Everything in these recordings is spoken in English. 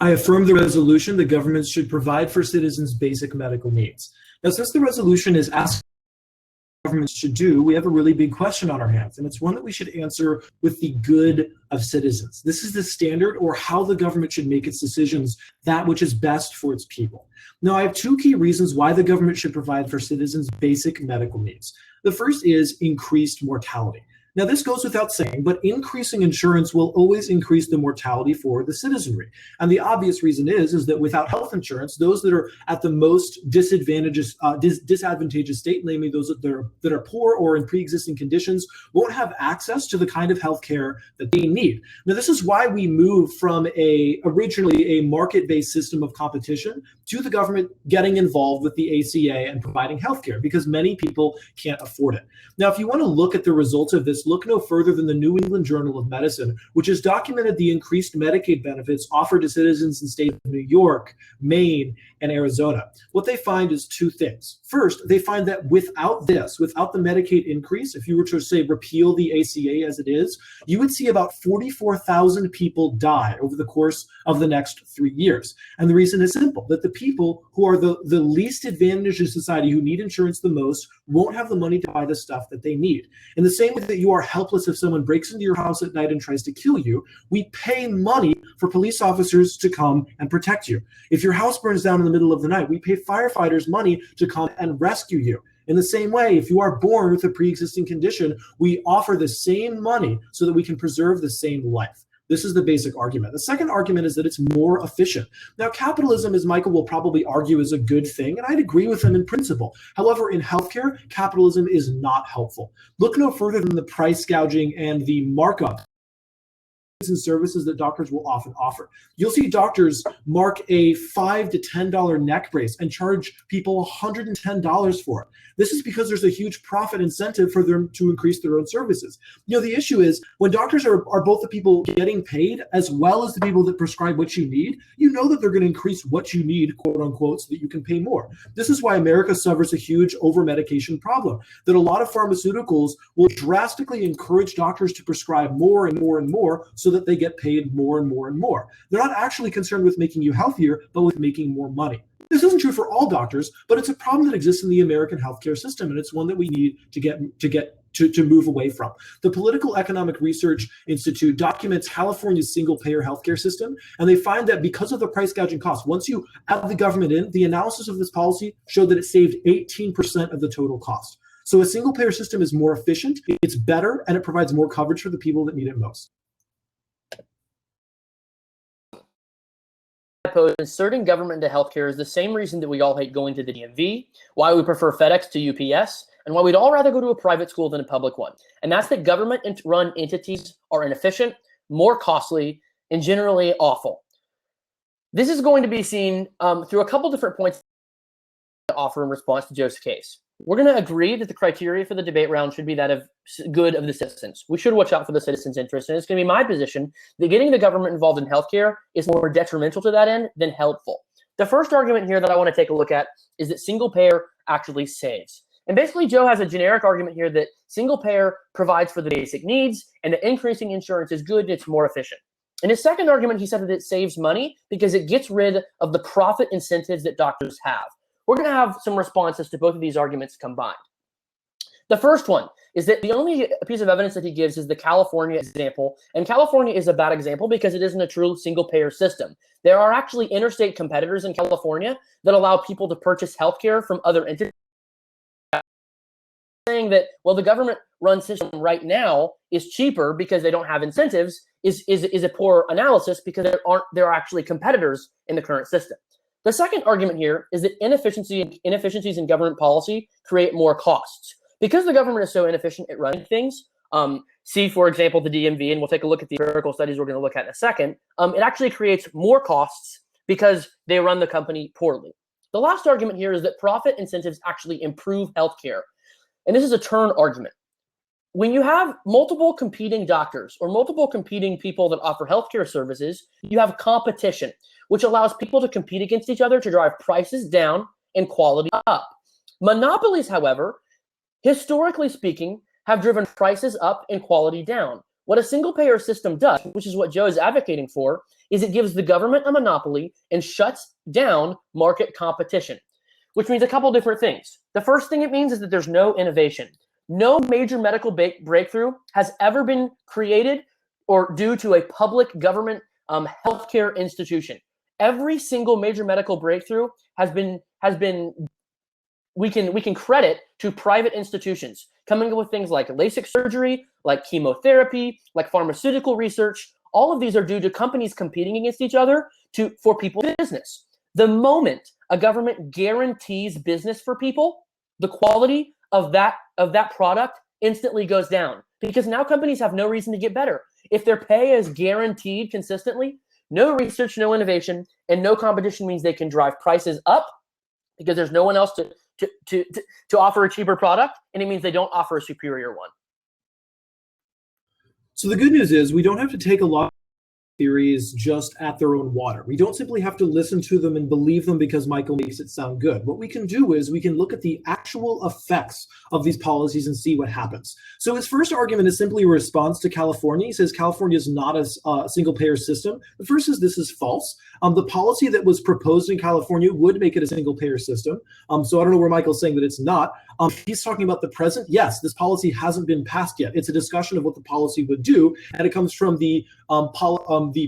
I affirm the resolution that governments should provide for citizens basic medical needs. Now, since the resolution is asking what governments should do, we have a really big question on our hands, and it's one that we should answer with the good of citizens. This is the standard, or how the government should make its decisions, that which is best for its people. Now, I have two key reasons why the government should provide for citizens basic medical needs. The first is increased mortality. Now, this goes without saying, but increasing insurance will always increase the mortality for the citizenry. And the obvious reason is that without health insurance, those that are at the most disadvantageous state, namely those that are poor or in pre-existing conditions, won't have access to the kind of health care that they need. Now, this is why we moved from originally a market-based system of competition to the government getting involved with the ACA and providing health care, because many people can't afford it. Now, if you want to look at the results of this, look no further than the New England Journal of Medicine, which has documented the increased Medicaid benefits offered to citizens in states of New York, Maine, and Arizona. What they find is two things. First, they find that without the Medicaid increase, if you were to say repeal the ACA as it is, you would see about 44,000 people die over the course of the next 3 years. And the reason is simple, that the people who are the least advantaged in society, who need insurance the most, won't have the money to buy the stuff that they need. In the same way that you are helpless if someone breaks into your house at night and tries to kill you, we pay money for police officers to come and protect you. If your house burns down in the middle of the night, we pay firefighters money to come and rescue you. In the same way, if you are born with a pre-existing condition, we offer the same money so that we can preserve the same life. This is the basic argument. The second argument is that it's more efficient. Now, capitalism, as Michael will probably argue, is a good thing, and I'd agree with him in principle. However, in healthcare, capitalism is not helpful. Look no further than the price gouging and the markup and services that doctors will often offer. You'll see doctors mark a $5 to $10 neck brace and charge people $110 for it. This is because there's a huge profit incentive for them to increase their own services. The issue is when doctors are both the people getting paid as well as the people that prescribe what you need, you know that they're going to increase what you need, quote unquote, so that you can pay more. This is why America suffers a huge over-medication problem, that a lot of pharmaceuticals will drastically encourage doctors to prescribe more and more and more so that they get paid more and more and more. They're not actually concerned with making you healthier, but with making more money. This isn't true for all doctors, but it's a problem that exists in the American healthcare system, and it's one that we need to move away from. The Political Economic Research Institute documents California's single-payer healthcare system, and they find that because of the price gouging costs, once you add the government in, the analysis of this policy showed that it saved 18% of the total cost. So a single-payer system is more efficient, it's better, and it provides more coverage for the people that need it most. Inserting government into healthcare is the same reason that we all hate going to the DMV, why we prefer FedEx to UPS, and why we'd all rather go to a private school than a public one. And that's that government-run entities are inefficient, more costly, and generally awful. This is going to be seen through a couple different points to offer in response to Joe's case. We're going to agree that the criteria for the debate round should be that of good of the citizens. We should watch out for the citizens' interests, and it's going to be my position that getting the government involved in healthcare is more detrimental to that end than helpful. The first argument here that I want to take a look at is that single payer actually saves. And basically, Joe has a generic argument here that single payer provides for the basic needs, and that increasing insurance is good and it's more efficient. In his second argument, he said that it saves money because it gets rid of the profit incentives that doctors have. We're going to have some responses to both of these arguments combined. The first one is that the only piece of evidence that he gives is the California example. And California is a bad example because it isn't a true single-payer system. There are actually interstate competitors in California that allow people to purchase healthcare from other entities. Saying that, well, the government-run system right now is cheaper because they don't have incentives is a poor analysis because there are actually competitors in the current system. The second argument here is that inefficiencies in government policy create more costs. Because the government is so inefficient at running things, see, for example, the DMV, and we'll take a look at the empirical studies we're going to look at in a second, it actually creates more costs because they run the company poorly. The last argument here is that profit incentives actually improve healthcare. And this is a turn argument. When you have multiple competing doctors or multiple competing people that offer healthcare services, you have competition, which allows people to compete against each other to drive prices down and quality up. Monopolies, however, historically speaking, have driven prices up and quality down. What a single-payer system does, which is what Joe is advocating for, is it gives the government a monopoly and shuts down market competition, which means a couple different things. The first thing it means is that there's no innovation. No major medical breakthrough has ever been created or due to a public government healthcare institution. Every single major medical breakthrough has been we can credit to private institutions coming up with things like LASIK surgery, like chemotherapy, like pharmaceutical research. All of these are due to companies competing against each other for people's business. The moment a government guarantees business for people, the quality of that product instantly goes down, because now companies have no reason to get better. If their pay is guaranteed consistently, no research, no innovation, and no competition means they can drive prices up because there's no one else to offer a cheaper product, and it means they don't offer a superior one. So the good news is we don't have to take a lot of theories just at their own water. We don't simply have to listen to them and believe them because Michael makes it sound good. What we can do is we can look at the actual effects of these policies and see what happens. So his first argument is simply a response to California. He says California is not a single-payer system. The first is this is false. The policy that was proposed in California would make it a single-payer system. So I don't know where Michael's saying that it's not. He's talking about the present. Yes, this policy hasn't been passed yet. It's a discussion of what the policy would do, and it comes from the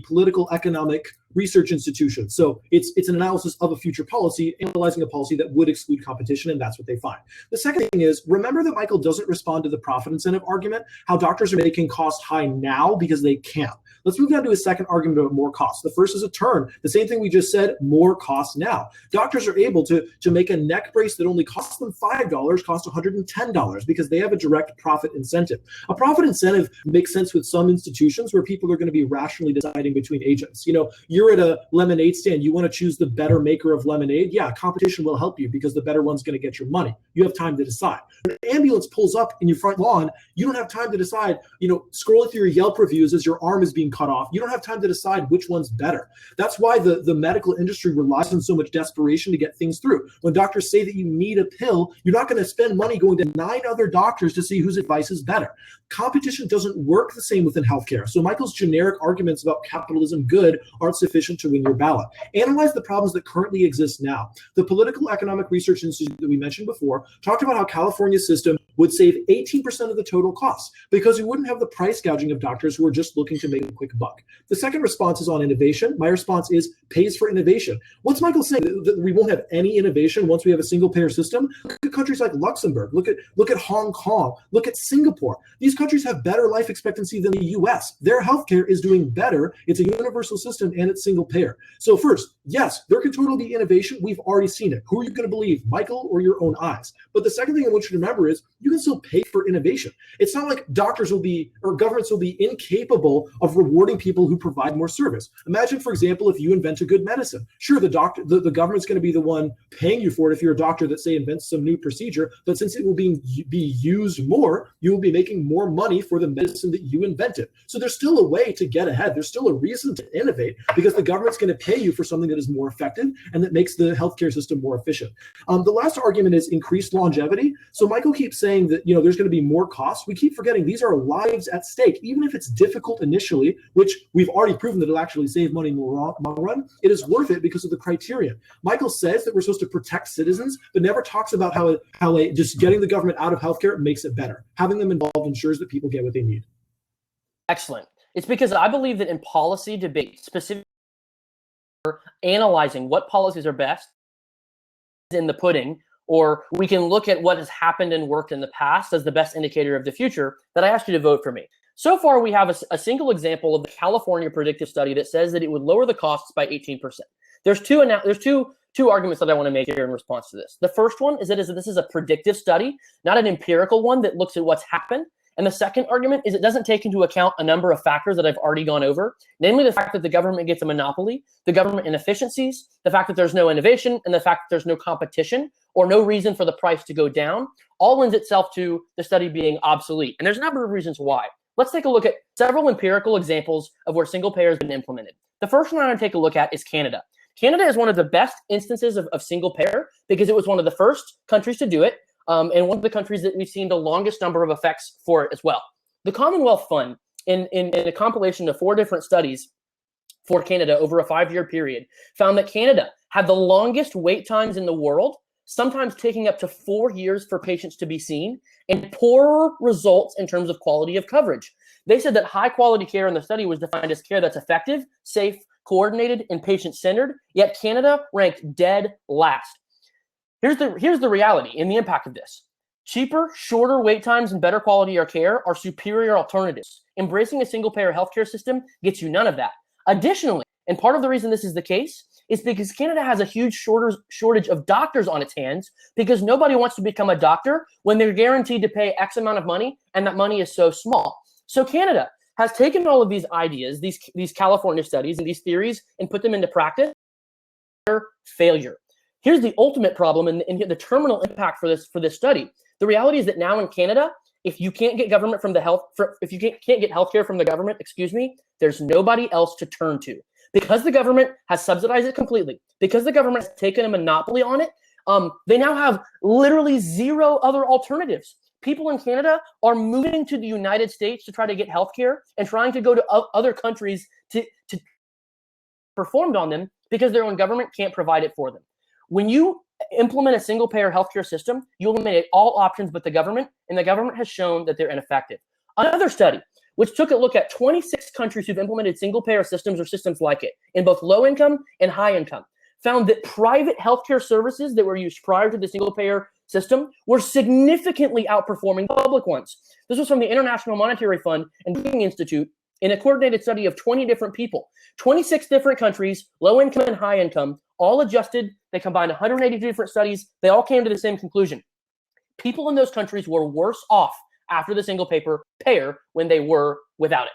political economic research institution. So it's an analysis of a future policy, analyzing a policy that would exclude competition, and that's what they find. The second thing is, remember that Michael doesn't respond to the profit incentive argument, how doctors are making costs high now because they can't. Let's move down to his second argument about more costs. The first is a turn. The same thing we just said, more costs now. Doctors are able to make a neck brace that only costs them $5, cost $110 because they have a direct profit incentive. A profit incentive makes sense with some institutions where people are going to be rationally deciding between agents. You know, you're at a lemonade stand, you want to choose the better maker of lemonade. Yeah, competition will help you because the better one's going to get your money. You have time to decide. When an ambulance pulls up in your front lawn, you don't have time to decide, scrolling through your Yelp reviews as your arm is being cut off. You don't have time to decide which one's better. That's why the medical industry relies on so much desperation to get things through. When doctors say that you need a pill, you're not going to spend money going to 9 other doctors to see whose advice is better. Competition doesn't work the same within healthcare. So Michael's generic arguments about capitalism good aren't sufficient to win your ballot. Analyze the problems that currently exist now. The Political Economic Research Institute that we mentioned before talked about how California's system would save 18% of the total costs because we wouldn't have the price gouging of doctors who are just looking to make a quick buck. The second response is on innovation. My response is pays for innovation. What's Michael saying? That we won't have any innovation once we have a single-payer system? Look at countries like Luxembourg. Look at Hong Kong. Look at Singapore. These countries have better life expectancy than the U.S. Their healthcare is doing better. It's a universal system and it's single-payer. So first, yes, there can totally be innovation. We've already seen it. Who are you going to believe, Michael or your own eyes? But the second thing I want you to remember is you can still pay for innovation. It's not like doctors will be or governments will be incapable of rewarding people who provide more service. Imagine, for example, if you invent a good medicine. Sure, the government's going to be the one paying you for it if you're a doctor that, say, invents some new procedure, but since it will be used more, you will be making more money for the medicine that you invented. So there's still a way to get ahead. There's still a reason to innovate because the government's going to pay you for something that is more effective and that makes the healthcare system more efficient. The last argument is increased longevity. So Michael keeps saying that there's going to be more costs. We keep forgetting these are lives at stake. Even if it's difficult initially, which we've already proven that it'll actually save money in the long run, it is worth it because of the criterion. Michael says that we're supposed to protect citizens, but never talks about how just getting the government out of healthcare makes it better. Having them involved ensures that people get what they need. Excellent. It's because I believe that in policy debate, specifically analyzing what policies are best in the pudding, or we can look at what has happened and worked in the past as the best indicator of the future, that I asked you to vote for me. So far, we have a single example of the California predictive study that says that it would lower the costs by 18%. There's two arguments that I want to make here in response to this. The first one is that this is a predictive study, not an empirical one that looks at what's happened. And the second argument is it doesn't take into account a number of factors that I've already gone over, namely the fact that the government gets a monopoly, the government inefficiencies, the fact that there's no innovation, and the fact that there's no competition or no reason for the price to go down, all lends itself to the study being obsolete. And there's a number of reasons why. Let's take a look at several empirical examples of where single payer has been implemented. The first one I want to take a look at is Canada. Canada is one of the best instances of single payer because it was one of the first countries to do it. And one of the countries that we've seen the longest number of effects for it as well. The Commonwealth Fund in a compilation of 4 different studies for Canada over a 5-year period, found that Canada had the longest wait times in the world, sometimes taking up to 4 years for patients to be seen, and poorer results in terms of quality of coverage. They said that high quality care in the study was defined as care that's effective, safe, coordinated, and patient-centered, yet Canada ranked dead last. Here's the reality and the impact of this. Cheaper, shorter wait times and better quality of care are superior alternatives. Embracing a single-payer healthcare system gets you none of that. Additionally, and part of the reason this is the case is because Canada has a huge shortage of doctors on its hands because nobody wants to become a doctor when they're guaranteed to pay X amount of money and that money is so small. So Canada has taken all of these ideas, these California studies and these theories and put them into practice. Failure. Here's the ultimate problem and the terminal impact for this study. The reality is that now in Canada, if you can't get government from if you can't get healthcare from the government, there's nobody else to turn to. Because the government has subsidized it completely, because the government has taken a monopoly on it, they now have literally zero other alternatives. People in Canada are moving to the United States to try to get healthcare and trying to go to other countries to performed on them because their own government can't provide it for them. When you implement a single-payer healthcare system, you eliminate all options but the government, and the government has shown that they're ineffective. Another study, which took a look at 26 countries who've implemented single-payer systems or systems like it in both low-income and high-income, found that private healthcare services that were used prior to the single-payer system were significantly outperforming public ones. This was from the International Monetary Fund and Brookings Institute in a coordinated study of 20 different people. 26 different countries, low-income and high-income, all adjusted. They combined 182 different studies. They all came to the same conclusion. People in those countries were worse off after the single-payer when they were without it.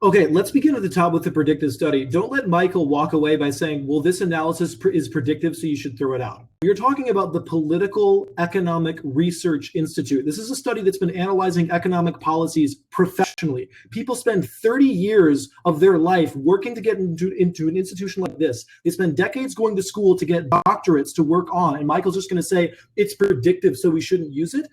Okay, let's begin at the top with the predictive study. Don't let Michael walk away by saying, well, this analysis is predictive, so you should throw it out. You're talking about the Political Economic Research Institute. This is a study that's been analyzing economic policies professionally. People spend 30 years of their life working to get into an institution like this. They spend decades going to school to get doctorates to work on, and Michael's just going to say it's predictive, so we shouldn't use it.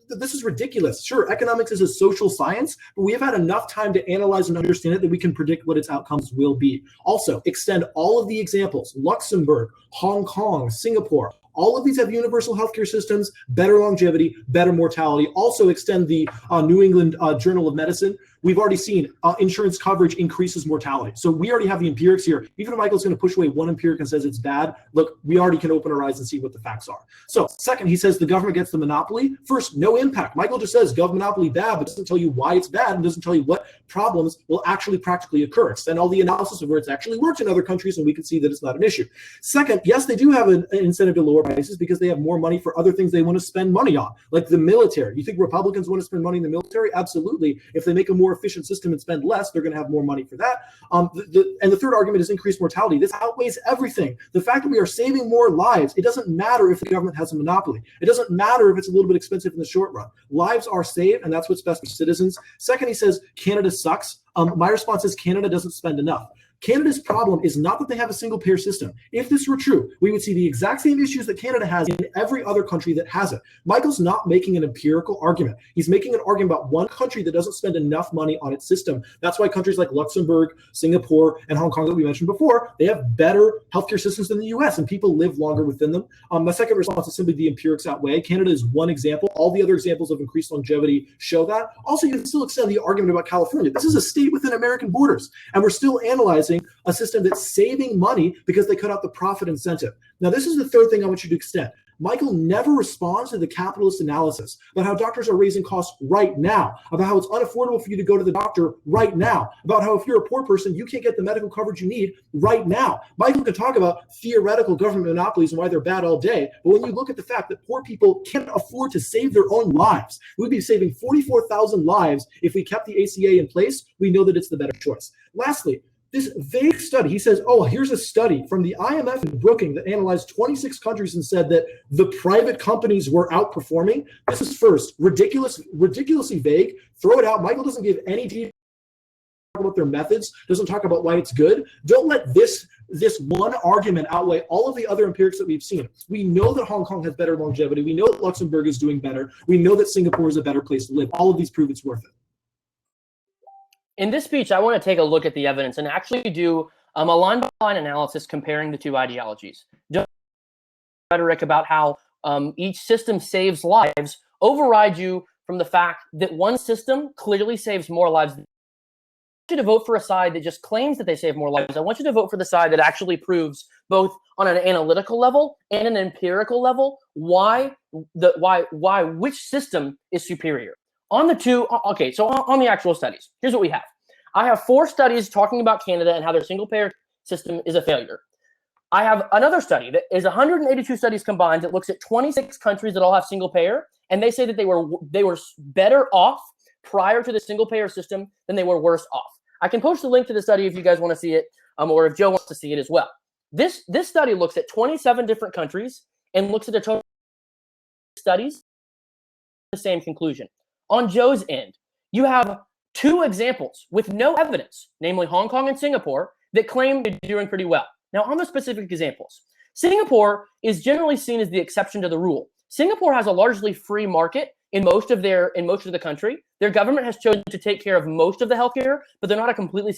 This is ridiculous. Sure, economics is a social science, but we have had enough time to analyze and understand it that we can predict what its outcomes will be. Also, extend all of the examples, Luxembourg, Hong Kong, Singapore, all of these have universal healthcare systems, better longevity, better mortality. Also extend the New England Journal of Medicine. We've already seen insurance coverage increases mortality. So we already have the empirics here. Even if Michael's going to push away one empiric and says it's bad, look, we already can open our eyes and see what the facts are. So second, he says the government gets the monopoly. First, no impact. Michael just says government monopoly bad, but doesn't tell you why it's bad and doesn't tell you what problems will actually practically occur. Extend all the analysis of where it's actually worked in other countries and we can see that it's not an issue. Second, yes, they do have an incentive to lower prices because they have more money for other things they want to spend money on, like the military. You think Republicans want to spend money in the military? Absolutely. If they make a more efficient system and spend less, they're going to have more money for that. And the third argument is increased mortality. This outweighs everything. The fact that we are saving more lives, it doesn't matter if the government has a monopoly. It doesn't matter if it's a little bit expensive in the short run. Lives are saved, and that's what's best for citizens. Second, he says Canada sucks. My response is Canada doesn't spend enough. Canada's problem is not that they have a single-payer system. If this were true, we would see the exact same issues that Canada has in every other country that has it. Michael's not making an empirical argument. He's making an argument about one country that doesn't spend enough money on its system. That's why countries like Luxembourg, Singapore, and Hong Kong that we mentioned before, they have better healthcare systems than the US, and people live longer within them. My second response is simply the empirics outweigh. Canada is one example. All the other examples of increased longevity show that. Also, you can still extend the argument about California. This is a state within American borders, and we're still analyzing a system that's saving money because they cut out the profit incentive. Now, this is the third thing I want you to extend. Michael never responds to the capitalist analysis about how doctors are raising costs right now, about how it's unaffordable for you to go to the doctor right now, about how if you're a poor person, you can't get the medical coverage you need right now. Michael can talk about theoretical government monopolies and why they're bad all day, but when you look at the fact that poor people can't afford to save their own lives, we'd be saving 44,000 lives if we kept the ACA in place. We know that it's the better choice. Lastly, this vague study, he says, oh, here's a study from the IMF and Brookings that analyzed 26 countries and said that the private companies were outperforming. This is first, ridiculously vague. Throw it out. Michael doesn't give any details about their methods, doesn't talk about why it's good. Don't let this one argument outweigh all of the other empirics that we've seen. We know that Hong Kong has better longevity. We know that Luxembourg is doing better. We know that Singapore is a better place to live. All of these prove it's worth it. In this speech, I want to take a look at the evidence and actually do a line-by-line analysis comparing the two ideologies. Don't rhetoric about how each system saves lives override you from the fact that one system clearly saves more lives. I want you to vote for a side that just claims that they save more lives. I want you to vote for the side that actually proves, both on an analytical level and an empirical level, why which system is superior. On the two, okay, so on the actual studies, here's what we have. I have 4 studies talking about Canada and how their single-payer system is a failure. I have another study that is 182 studies combined that looks at 26 countries that all have single-payer, and they say that they were better off prior to the single-payer system than they were worse off. I can post the link to the study if you guys want to see it, or if Joe wants to see it as well. This study looks at 27 different countries and looks at a total of studies, the same conclusion. On Joe's end, you have 2 examples with no evidence, namely Hong Kong and Singapore, that claim they're doing pretty well. Now, on the specific examples, Singapore is generally seen as the exception to the rule. Singapore has a largely free market in most of the country. Their government has chosen to take care of most of the healthcare, but they're not a completely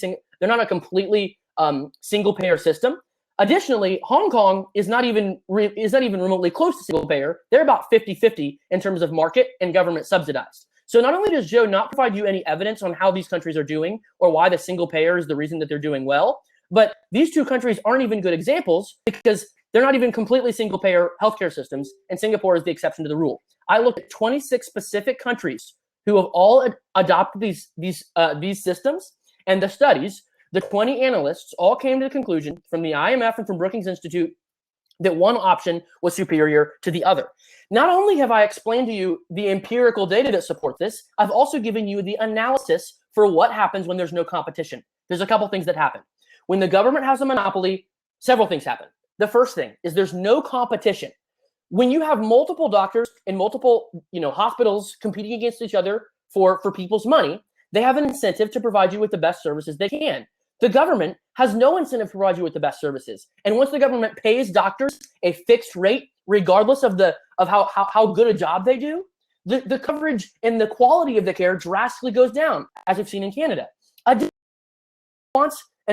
single payer system. Additionally, Hong Kong is not even remotely close to single payer. They're about 50-50 in terms of market and government subsidized. So not only does Joe not provide you any evidence on how these countries are doing or why the single payer is the reason that they're doing well, but these 2 countries aren't even good examples because they're not even completely single payer healthcare systems, and Singapore is the exception to the rule. I looked at 26 specific countries who have all adopted these systems, and the studies, the 20 analysts all came to the conclusion from the IMF and from Brookings Institute that one option was superior to the other. Not only have I explained to you the empirical data that support this, I've also given you the analysis for what happens when there's no competition. There's a couple things that happen. When the government has a monopoly, several things happen. The first thing is there's no competition. When you have multiple doctors and multiple hospitals competing against each other for people's money, they have an incentive to provide you with the best services they can. The government has no incentive to provide you with the best services. And once the government pays doctors a fixed rate, regardless of how good a job they do, the coverage and the quality of the care drastically goes down, as we've seen in Canada. And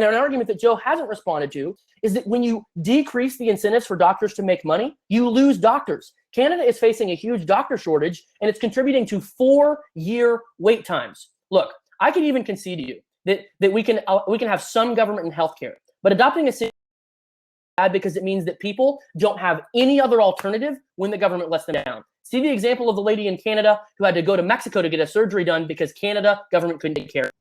an argument that Joe hasn't responded to is that when you decrease the incentives for doctors to make money, you lose doctors. Canada is facing a huge doctor shortage, and it's contributing to 4-year wait times. Look, I can even concede to you that we can have some government in healthcare, but adopting a system is bad because it means that people don't have any other alternative when the government lets them down. See the example of the lady in Canada who had to go to Mexico to get a surgery done because Canada government couldn't take care of it.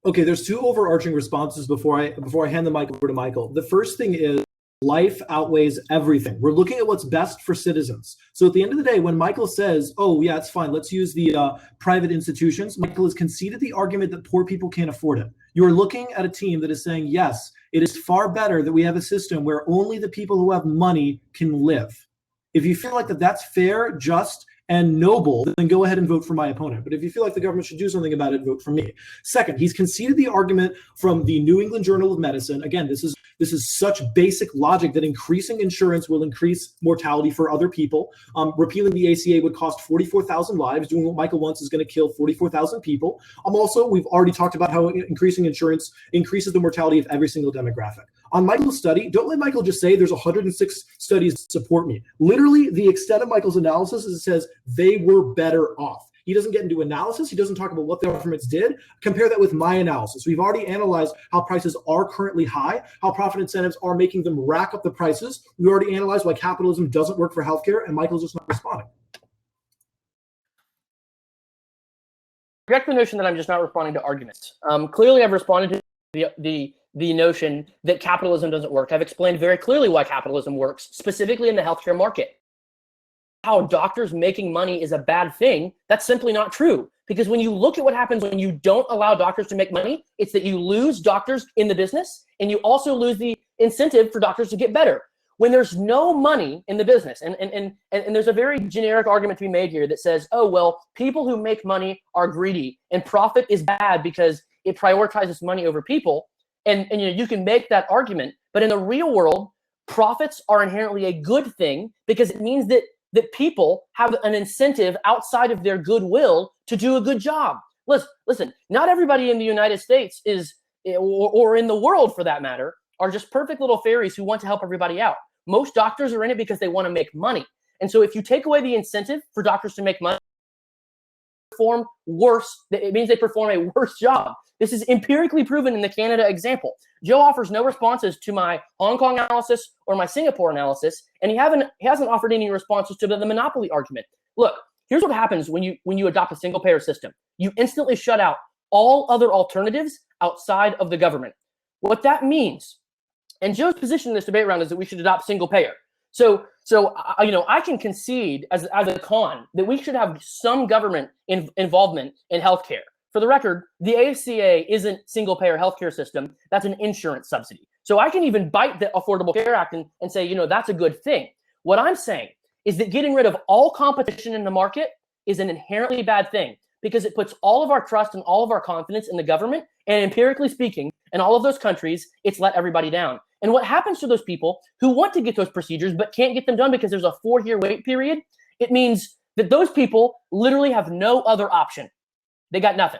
Okay, there's 2 overarching responses before I hand the mic over to Michael. The first thing is life outweighs everything. We're looking at what's best for citizens. So at the end of the day, when Michael says, oh, yeah, it's fine, let's use the private institutions, Michael has conceded the argument that poor people can't afford it. You're looking at a team that is saying, yes, it is far better that we have a system where only the people who have money can live. If you feel like that's fair, just, and noble, then go ahead and vote for my opponent. But if you feel like the government should do something about it, vote for me. Second, he's conceded the argument from the New England Journal of Medicine. Again, this is such basic logic that increasing insurance will increase mortality for other people. Repealing the ACA would cost 44,000 lives. Doing what Michael wants is going to kill 44,000 people. We've already talked about how increasing insurance increases the mortality of every single demographic. On Michael's study, don't let Michael just say there's 106 studies that support me. Literally, the extent of Michael's analysis is it says they were better off. He doesn't get into analysis. He doesn't talk about what the governments did. Compare that with my analysis. We've already analyzed how prices are currently high, how profit incentives are making them rack up the prices. We already analyzed why capitalism doesn't work for healthcare, and Michael's just not responding. Reject the notion that I'm just not responding to arguments. Clearly, I've responded to the notion that capitalism doesn't work. I've explained very clearly why capitalism works, specifically in the healthcare market. How doctors making money is a bad thing, that's simply not true. Because when you look at what happens when you don't allow doctors to make money, it's that you lose doctors in the business, and you also lose the incentive for doctors to get better. When there's no money in the business, and there's a very generic argument to be made here that says, oh, well, people who make money are greedy, and profit is bad because it prioritizes money over people. And you can make that argument, but in the real world, profits are inherently a good thing because it means that people have an incentive outside of their goodwill to do a good job. Listen, not everybody in the United States is, or in the world for that matter, are just perfect little fairies who want to help everybody out. Most doctors are in it because they want to make money. And so if you take away the incentive for doctors to make money, perform worse, it means they perform a worse job. This is empirically proven in the Canada example. Joe offers no responses to my Hong Kong analysis or my Singapore analysis, and he hasn't offered any responses to the monopoly argument. Look, here's what happens when you adopt a single payer system. You instantly shut out all other alternatives outside of the government. What that means, and Joe's position in this debate round is that we should adopt single payer. So I can concede as a con that we should have some government involvement in healthcare. For the record, the ACA isn't single payer healthcare system. That's an insurance subsidy. So I can even bite the Affordable Care Act and say, that's a good thing. What I'm saying is that getting rid of all competition in the market is an inherently bad thing because it puts all of our trust and all of our confidence in the government. And empirically speaking, in all of those countries, it's let everybody down. And what happens to those people who want to get those procedures but can't get them done because there's a 4-year wait period? It means that those people literally have no other option. They got nothing.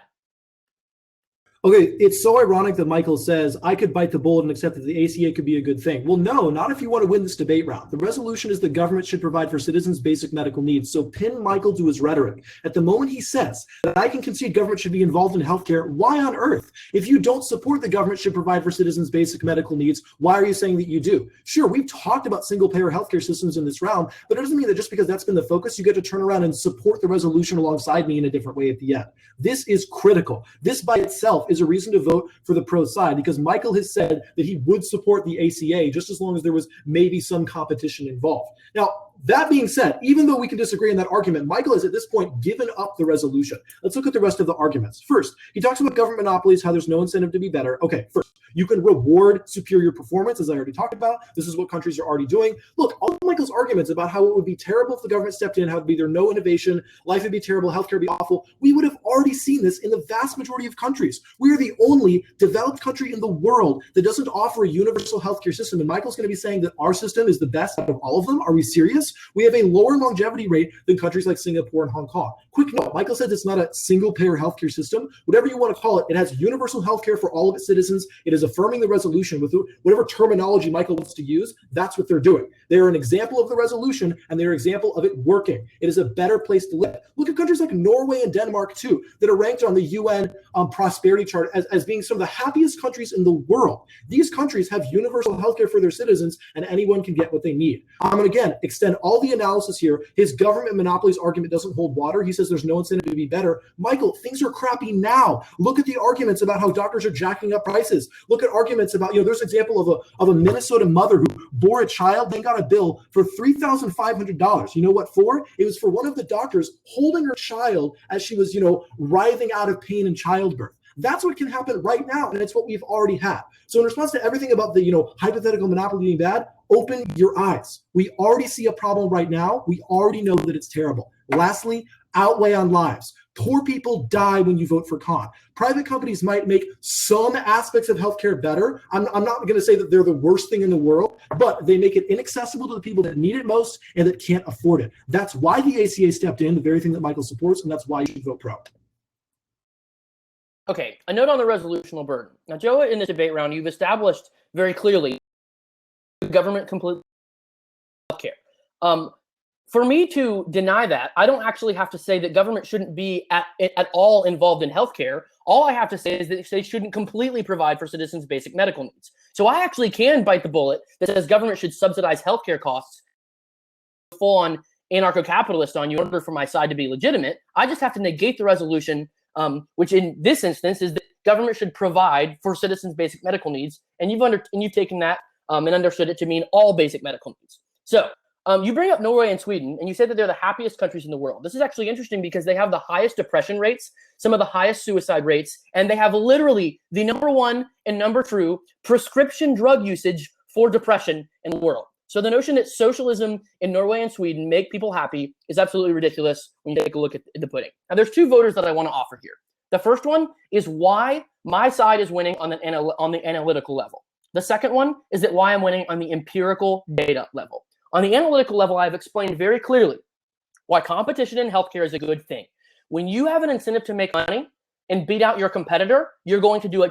Okay, it's so ironic that Michael says, I could bite the bullet and accept that the ACA could be a good thing. Well, no, not if you want to win this debate round. The resolution is the government should provide for citizens basic medical needs. So pin Michael to his rhetoric. At the moment he says that I can concede government should be involved in healthcare, why on earth? If you don't support the government should provide for citizens basic medical needs, why are you saying that you do? Sure, we've talked about single-payer healthcare systems in this round, but it doesn't mean that just because that's been the focus, you get to turn around and support the resolution alongside me in a different way at the end. This is critical. This by itself is a reason to vote for the pro side because Michael has said that he would support the ACA just as long as there was maybe some competition involved. Now, that being said, even though we can disagree on that argument, Michael has at this point given up the resolution. Let's look at the rest of the arguments. First, he talks about government monopolies, how there's no incentive to be better. Okay, first, you can reward superior performance, as I already talked about. This is what countries are already doing. Look, all of Michael's arguments about how it would be terrible if the government stepped in, how it would be there no innovation, life would be terrible, healthcare would be awful. We would have already seen this in the vast majority of countries. We are the only developed country in the world that doesn't offer a universal healthcare system. And Michael's going to be saying that our system is the best out of all of them. Are we serious? We have a lower longevity rate than countries like Singapore and Hong Kong. Quick note, Michael says it's not a single-payer healthcare system. Whatever you want to call it, it has universal healthcare for all of its citizens. It is affirming the resolution with whatever terminology Michael wants to use. That's what they're doing. They are an example of the resolution, and they're an example of it working. It is a better place to live. Look at countries like Norway and Denmark, too, that are ranked on the UN prosperity chart as being some of the happiest countries in the world. These countries have universal healthcare for their citizens, and anyone can get what they need. I'm going to, again, extend all the analysis here. His government monopolies argument doesn't hold water. He says there's no incentive to be better. Michael, things are crappy now. Look at the arguments about how doctors are jacking up prices. Look at arguments about, there's an example of a Minnesota mother who bore a child, then got a bill for $3,500. You know what for? It was for one of the doctors holding her child as she was, writhing out of pain in childbirth. That's what can happen right now, and it's what we've already had. So in response to everything about the, hypothetical monopoly being bad, open your eyes. We already see a problem right now. We already know that it's terrible. Lastly, outweigh on lives. Poor people die when you vote for Khan. Private companies might make some aspects of healthcare better. I'm not going to say that they're the worst thing in the world, but they make it inaccessible to the people that need it most and that can't afford it. That's why the ACA stepped in, the very thing that Michael supports, and that's why you should vote pro. Okay, a note on the resolutional burden. Now, Joe, in this debate round, you've established very clearly the government completely healthcare. For me to deny that, I don't actually have to say that government shouldn't be at all involved in healthcare. All I have to say is that they shouldn't completely provide for citizens' basic medical needs. So I actually can bite the bullet that says government should subsidize healthcare costs full-on anarcho-capitalist on you in order for my side to be legitimate. I just have to negate the resolution, which in this instance is that government should provide for citizens' basic medical needs. And you've taken that and understood it to mean all basic medical needs. So you bring up Norway and Sweden, and you said that they're the happiest countries in the world. This is actually interesting because they have the highest depression rates, some of the highest suicide rates, and they have literally the #1 and #2 prescription drug usage for depression in the world. So the notion that socialism in Norway and Sweden make people happy is absolutely ridiculous when you take a look at the pudding. Now, there's two voters that I want to offer here. The first one is why my side is winning on the analytical level. The second one is that why I'm winning on the empirical data level. On the analytical level, I've explained very clearly why competition in healthcare is a good thing. When you have an incentive to make money and beat out your competitor, you're going to do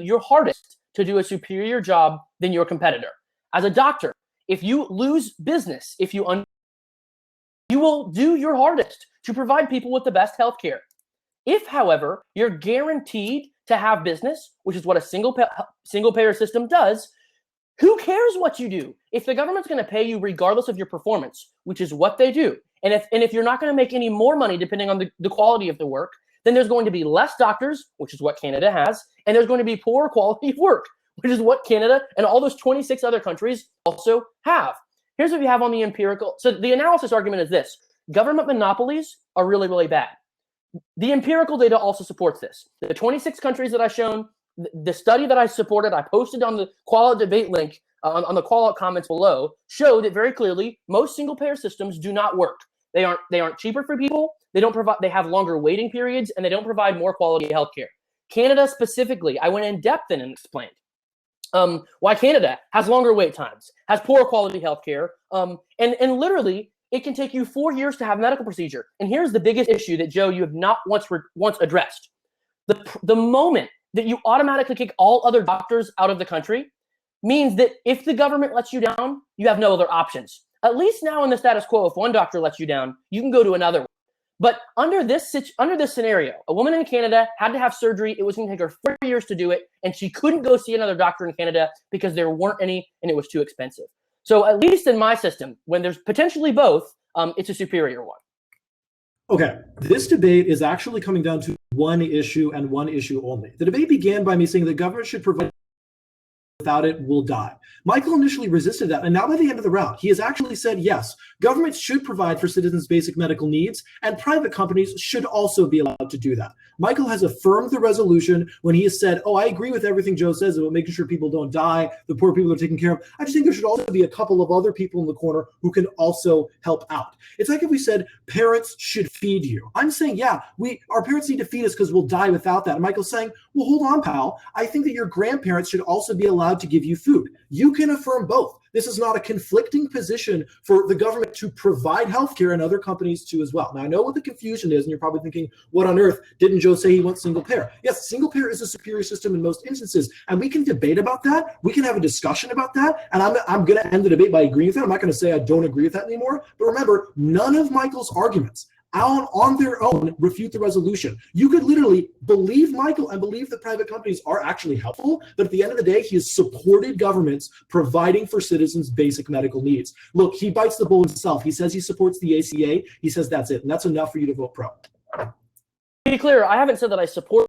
your hardest to do a superior job than your competitor. As a doctor, if you lose business, you will do your hardest to provide people with the best healthcare. If, however, you're guaranteed to have business, which is what a single payer system does, who cares what you do? If the government's going to pay you regardless of your performance, which is what they do, and if you're not going to make any more money depending on the quality of the work, then there's going to be less doctors, which is what Canada has, and there's going to be poor quality of work, which is what Canada and all those 26 other countries also have. Here's what you have on the empirical. So the analysis argument is this: government monopolies are really, really bad. The empirical data also supports this. The 26 countries that I've shown, the study that I supported, I posted on the QallOut Debate link on the QallOut comments below, showed that very clearly most single-payer systems do not work. They aren't cheaper for people. They have longer waiting periods, and they don't provide more quality healthcare. Canada specifically, I went in depth and explained why Canada has longer wait times, has poor quality healthcare, and literally it can take you 4 years to have a medical procedure. And here's the biggest issue that, Joe, you have not once addressed. The moment that you automatically kick all other doctors out of the country means that if the government lets you down, you have no other options. At least now in the status quo, if one doctor lets you down, you can go to another one. But under this scenario, a woman in Canada had to have surgery. It was going to take her 4 years to do it, and she couldn't go see another doctor in Canada because there weren't any, and it was too expensive. So at least in my system, when there's potentially both, it's a superior one. Okay, this debate is actually coming down to one issue and one issue only. The debate began by me saying the government should provide, without it, we'll die. Michael initially resisted that, and now by the end of the round, he has actually said, yes, governments should provide for citizens' basic medical needs, and private companies should also be allowed to do that. Michael has affirmed the resolution when he has said, oh, I agree with everything Joe says about making sure people don't die, the poor people are taken care of. I just think there should also be a couple of other people in the corner who can also help out. It's like if we said parents should feed you. I'm saying, yeah, our parents need to feed us because we'll die without that. And Michael's saying, well, hold on, pal. I think that your grandparents should also be allowed to give you food. You can affirm both. This is not a conflicting position for the government to provide healthcare and other companies too as well. Now, I know what the confusion is, and you're probably thinking, what on earth? Didn't Joe say he wants single payer? Yes, single payer is a superior system in most instances, and we can debate about that. We can have a discussion about that, and I'm going to end the debate by agreeing with that. I'm not going to say I don't agree with that anymore, but remember, none of Michael's arguments on their own refute the resolution. You could literally believe Michael and believe that private companies are actually helpful, but at the end of the day, he has supported governments providing for citizens basic medical needs. Look, he bites the bullet himself. He says he supports the ACA. He says that's it, and that's enough for you to vote pro. To be clear, I haven't said that I support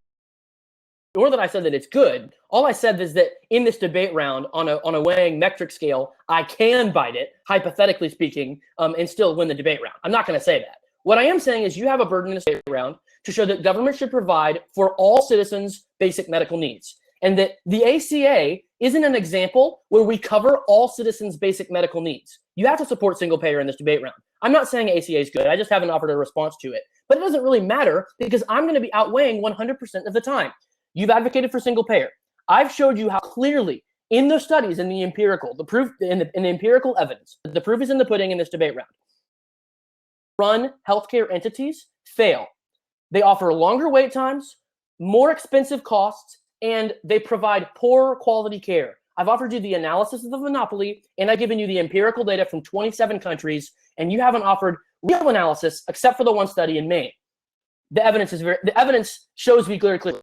or that I said that it's good. All I said is that in this debate round, on a weighing metric scale, I can bite it, hypothetically speaking, and still win the debate round. I'm not going to say that. What I am saying is you have a burden in this debate round to show that government should provide for all citizens basic medical needs, and that the ACA isn't an example where we cover all citizens' basic medical needs. You have to support single payer in this debate round. I'm not saying ACA is good. I just haven't offered a response to it. But it doesn't really matter because I'm going to be outweighing 100% of the time. You've advocated for single payer. I've showed you how clearly in the studies, in the empirical, the proof in the empirical evidence, the proof is in the pudding in this debate round. Run healthcare entities fail. They offer longer wait times, more expensive costs, and they provide poor quality care. I've offered you the analysis of the monopoly, and I've given you the empirical data from 27 countries, and you haven't offered real analysis except for the one study in Maine. The evidence shows me very clearly.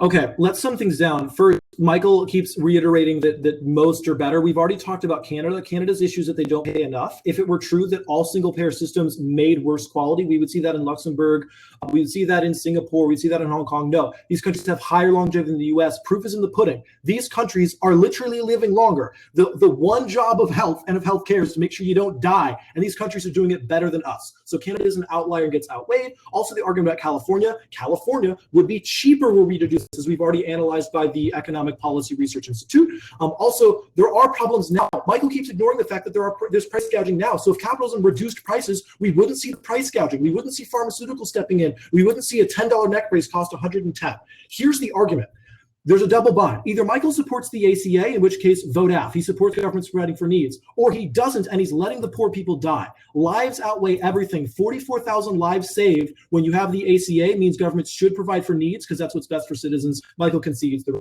Okay, let's sum things down. First, Michael keeps reiterating that most are better. We've already talked about Canada. Canada's issues that they don't pay enough. If it were true that all single-payer systems made worse quality, we would see that in Luxembourg. We would see that in Singapore. We'd see that in Hong Kong. No, these countries have higher longevity than the U.S. Proof is in the pudding. These countries are literally living longer. The one job of health and of healthcare is to make sure you don't die, and these countries are doing it better than us. So Canada is an outlier and gets outweighed. Also, the argument about California. California would be cheaper were we to do this, as we've already analyzed by the Economic Policy Research Institute. Also, there are problems now. Michael keeps ignoring the fact that there's price gouging now. So if capitalism reduced prices, we wouldn't see the price gouging. We wouldn't see pharmaceuticals stepping in. We wouldn't see a $10 neck brace cost $110. Here's the argument. There's a double bind. Either Michael supports the ACA, in which case vote F. He supports governments providing for needs, or he doesn't, and he's letting the poor people die. Lives outweigh everything. 44,000 lives saved when you have the ACA means governments should provide for needs because that's what's best for citizens. Michael concedes the